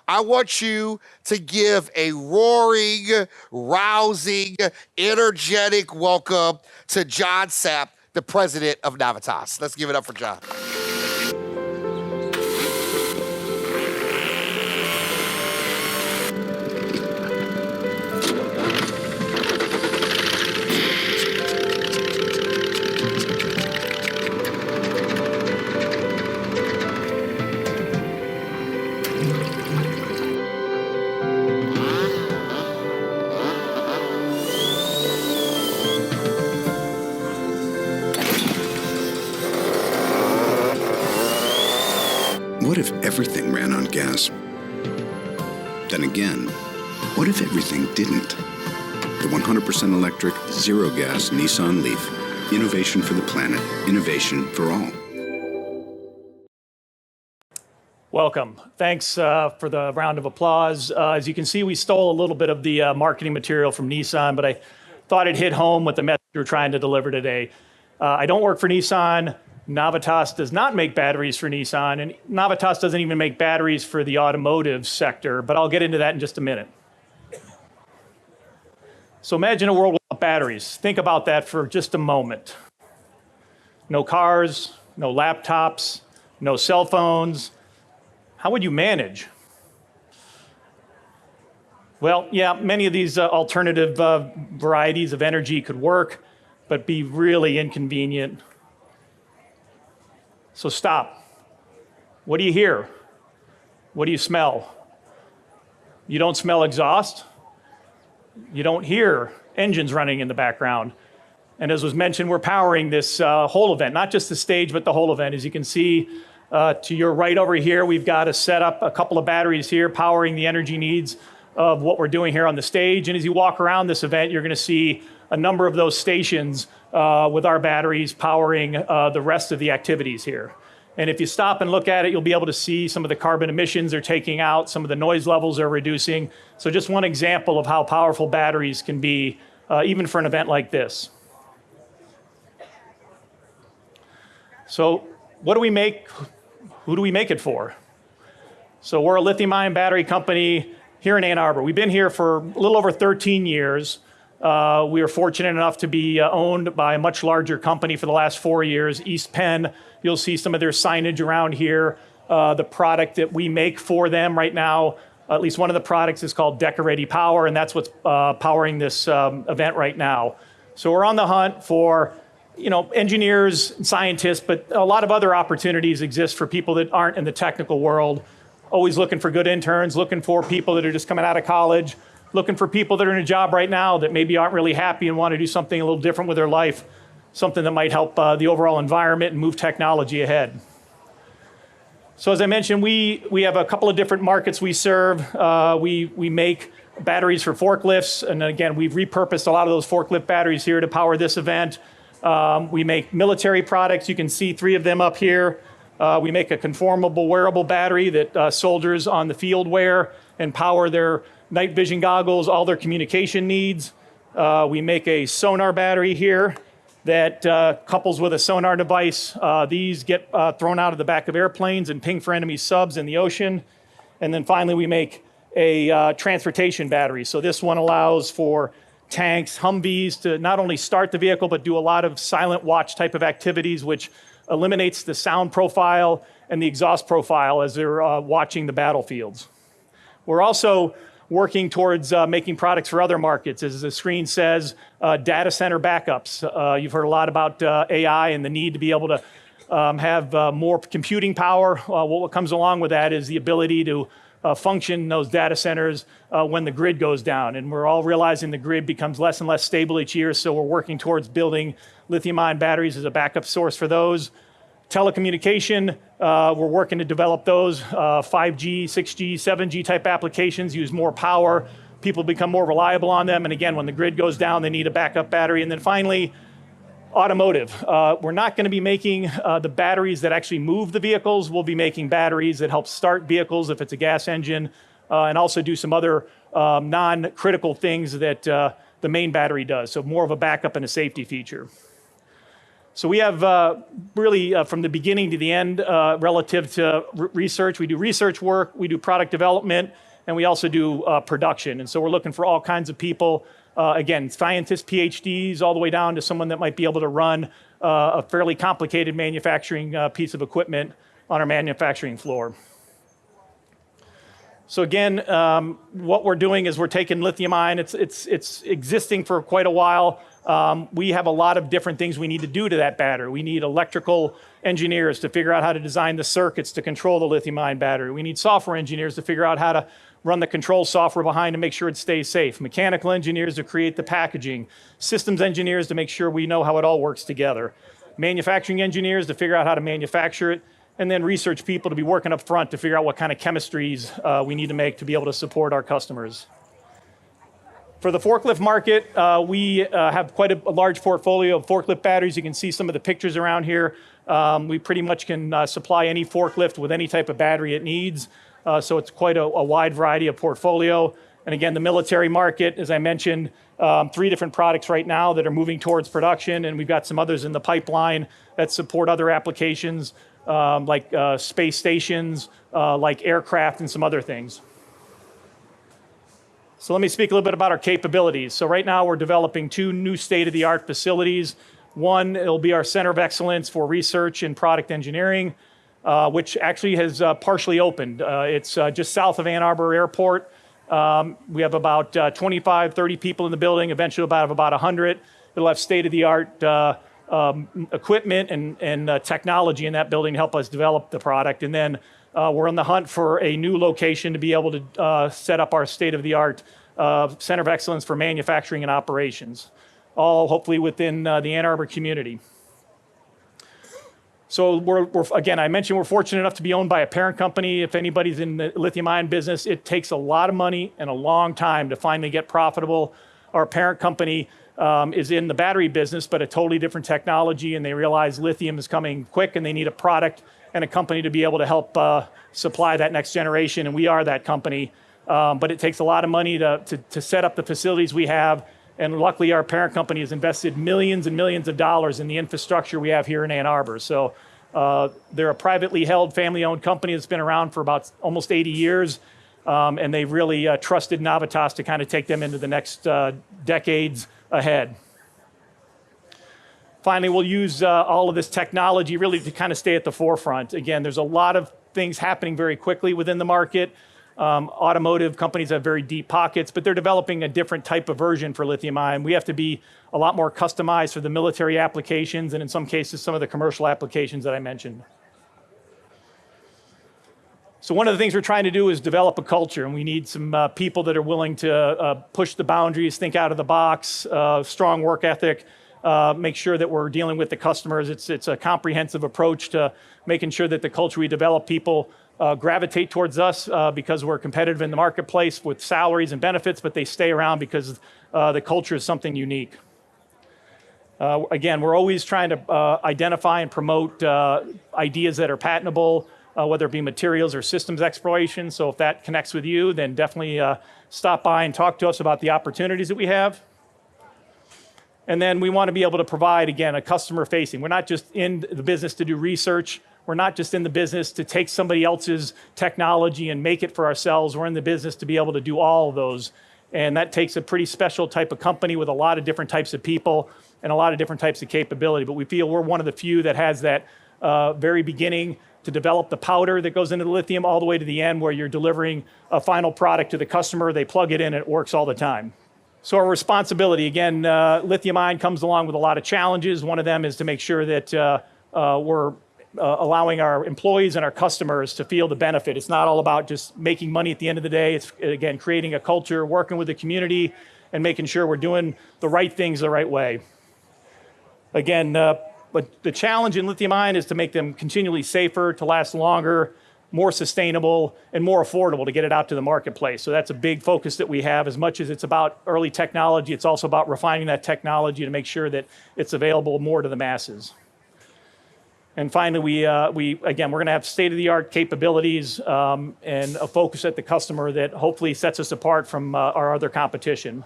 I want you to give a roaring, rousing, energetic welcome to John Sapp, the president of Navitas. Let's give it up for John. What if everything ran on gas? Then again, what if everything didn't? The 100% electric, zero gas Nissan Leaf. Innovation for the planet, innovation for all. Welcome. Thanks for the round of applause. As you can see, we stole a little bit of the marketing material from Nissan, but I thought it hit home with the message we're trying to deliver today. I don't work for Nissan. Navitas does not make batteries for Nissan, and Navitas doesn't even make batteries for the automotive sector, but I'll get into that in just a minute. So imagine a world without batteries. Think about that for just a moment. No cars, no laptops, no cell phones. How would you manage? Well, yeah, many of these alternative varieties of energy could work, but be really inconvenient. So stop. What do you hear? What do you smell? You don't smell exhaust. You don't hear engines running in the background. And as was mentioned, we're powering this whole event, not just the stage, but the whole event. As you can see to your right over here, we've got a setup, a couple of batteries here powering the energy needs of what we're doing here on the stage. And as you walk around this event, you're going to see a number of those stations with our batteries powering the rest of the activities here. And if you stop and look at it, you'll be able to see some of the carbon emissions they're taking out, some of the noise levels they're reducing. So just one example of how powerful batteries can be, even for an event like this. So what do we make? Who do we make it for? So we're a lithium-ion battery company here in Ann Arbor. We've been here for a little over 13 years. We are fortunate enough to be owned by a much larger company for the last 4 years, East Penn. You'll see some of their signage around here. The product that we make for them right now, at least one of the products is called Deca-Ready Power, and that's what's powering this event right now. So we're on the hunt for engineers and scientists, but a lot of other opportunities exist for people that aren't in the technical world. Always looking for good interns, looking for people that are just coming out of college, looking for people that are in a job right now that maybe aren't really happy and want to do something a little different with their life, something that might help the overall environment and move technology ahead. So as I mentioned, we have a couple of different markets we serve. We make batteries for forklifts, and again, we've repurposed a lot of those forklift batteries here to power this event. We make military products. You can see 3 of them up here. We make a conformable wearable battery that soldiers on the field wear and power their night vision goggles, all their communication needs. We make a sonar battery here that couples with a sonar device. These get thrown out of the back of airplanes and ping for enemy subs in the ocean. And then finally, we make a transportation battery. So this one allows for tanks, Humvees to not only start the vehicle, but do a lot of silent watch type of activities, which eliminates the sound profile and the exhaust profile as they're watching the battlefields. We're also working towards making products for other markets. As the screen says, data center backups. You've heard a lot about AI and the need to be able to have more computing power. What comes along with that is the ability to function those data centers when the grid goes down. And we're all realizing the grid becomes less and less stable each year, so we're working towards building lithium-ion batteries as a backup source for those. Telecommunication, we're working to develop those. 5G, 6G, 7G type applications use more power. People become more reliable on them. And again, when the grid goes down, they need a backup battery. And then finally, automotive. We're not going to be making the batteries that actually move the vehicles. We'll be making batteries that help start vehicles if it's a gas engine, and also do some other non-critical things that the main battery does. So more of a backup and a safety feature. So we have really from the beginning to the end relative to research. We do research work, we do product development, and we also do production. And so we're looking for all kinds of people, again, scientists, PhDs, all the way down to someone that might be able to run a fairly complicated manufacturing piece of equipment on our manufacturing floor. So again, what we're doing is we're taking lithium ion. It's existing for quite a while. We have a lot of different things we need to do to that battery. We need electrical engineers to figure out how to design the circuits to control the lithium ion battery. We need software engineers to figure out how to run the control software behind to make sure it stays safe. Mechanical engineers to create the packaging. Systems engineers to make sure we know how it all works together. Manufacturing engineers to figure out how to manufacture it. And then research people to be working up front to figure out what kind of chemistries we need to make to be able to support our customers. For the forklift market, we have quite a large portfolio of forklift batteries. You can see some of the pictures around here. We pretty much can supply any forklift with any type of battery it needs. So it's quite a wide variety of portfolio. And again, the military market, as I mentioned, 3 different products right now that are moving towards production, and we've got some others in the pipeline that support other applications like space stations, like aircraft, and some other things. So let me speak a little bit about our capabilities. So right now we're developing 2 new state-of-the-art facilities. One, it'll be our Center of Excellence for Research and Product Engineering, which actually has partially opened. It's just south of Ann Arbor Airport. We have about 25, 30 people in the building, eventually about 100. It'll have state-of-the-art equipment and technology in that building to help us develop the product. And then we're on the hunt for a new location to be able to set up our state-of-the-art Center of Excellence for Manufacturing and Operations, all hopefully within the Ann Arbor community. So again, I mentioned we're fortunate enough to be owned by a parent company. If anybody's in the lithium-ion business, it takes a lot of money and a long time to finally get profitable. Our parent company is in the battery business, but a totally different technology, and they realize lithium is coming quick, and they need a product and a company to be able to help supply that next generation, and we are that company. But it takes a lot of money to set up the facilities we have, and luckily our parent company has invested millions and millions of dollars in the infrastructure we have here in Ann Arbor. So they're a privately held, family-owned company that's been around for about almost 80 years, and they really trusted Navitas to kind of take them into the next decades ahead. Finally, we'll use all of this technology really to kind of stay at the forefront. Again, there's a lot of things happening very quickly within the market. Automotive companies have very deep pockets, but they're developing a different type of version for lithium ion. We have to be a lot more customized for the military applications, and in some cases, some of the commercial applications that I mentioned. So one of the things we're trying to do is develop a culture, and we need some people that are willing to push the boundaries, think out of the box, strong work ethic, make sure that we're dealing with the customers. It's a comprehensive approach to making sure that the culture we develop, people gravitate towards us because we're competitive in the marketplace with salaries and benefits, but they stay around because the culture is something unique. Again, we're always trying to identify and promote ideas that are patentable, whether it be materials or systems exploration. So if that connects with you, then definitely stop by and talk to us about the opportunities that we have. And then we want to be able to provide, again, a customer facing. We're not just in the business to do research. We're not just in the business to take somebody else's technology and make it for ourselves. We're in the business to be able to do all of those. And that takes a pretty special type of company with a lot of different types of people and a lot of different types of capability. But we feel we're one of the few that has that very beginning to develop the powder that goes into the lithium all the way to the end where you're delivering a final product to the customer. They plug it in and it works all the time. So our responsibility, again, lithium ion comes along with a lot of challenges. One of them is to make sure that we're allowing our employees and our customers to feel the benefit. It's not all about just making money at the end of the day. It's, again, creating a culture, working with the community, and making sure we're doing the right things the right way. Again, but the challenge in lithium ion is to make them continually safer, to last longer, more sustainable, and more affordable to get it out to the marketplace. So that's a big focus that we have. As much as it's about early technology, it's also about refining that technology to make sure that it's available more to the masses. And finally, again, we're going to have state-of-the-art capabilities and a focus at the customer that hopefully sets us apart from our other competition.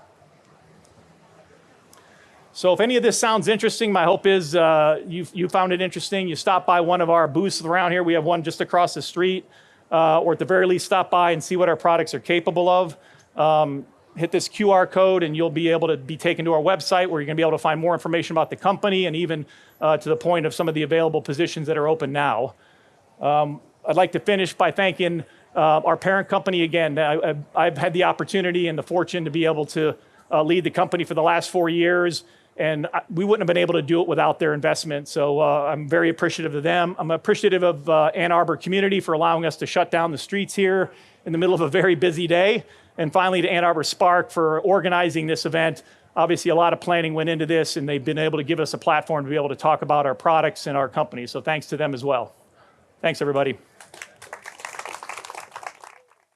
So if any of this sounds interesting, my hope is you found it interesting. You stop by one of our booths around here. We have one just across the street, or at the very least, stop by and see what our products are capable of. Hit this QR code and you'll be able to be taken to our website where you're going to be able to find more information about the company and even to the point of some of the available positions that are open now. I'd like to finish by thanking our parent company again. I've had the opportunity and the fortune to be able to lead the company for the last 4 years, and we wouldn't have been able to do it without their investment. So I'm very appreciative of them. I'm appreciative of Ann Arbor community for allowing us to shut down the streets here in the middle of a very busy day. And finally, to Ann Arbor Spark for organizing this event. Obviously, a lot of planning went into this, and they've been able to give us a platform to be able to talk about our products and our company. So thanks to them as well. Thanks, everybody.